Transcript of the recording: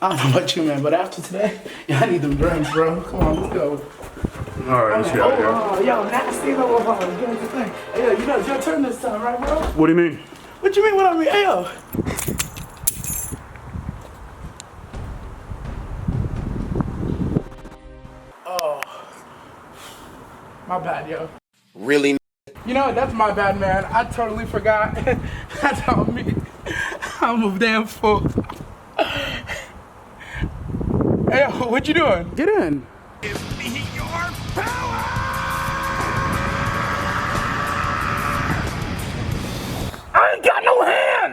I don't know about you, man, but after today, yeah, I need them drinks, bro. Come on, let's go. All right, let's get out of here. Oh, yo, nasty Overhaul. Doing the thing. Hey, yo, you know it's your turn this time, right, bro? What do you mean? What you mean? What I mean? Hey, yo. Oh, my bad, yo. Really? You know, that's my bad, man. I totally forgot. That's on me. I'm a damn fool. Hey, yo, what you doing? Get in. Give me your power! I ain't got no hands!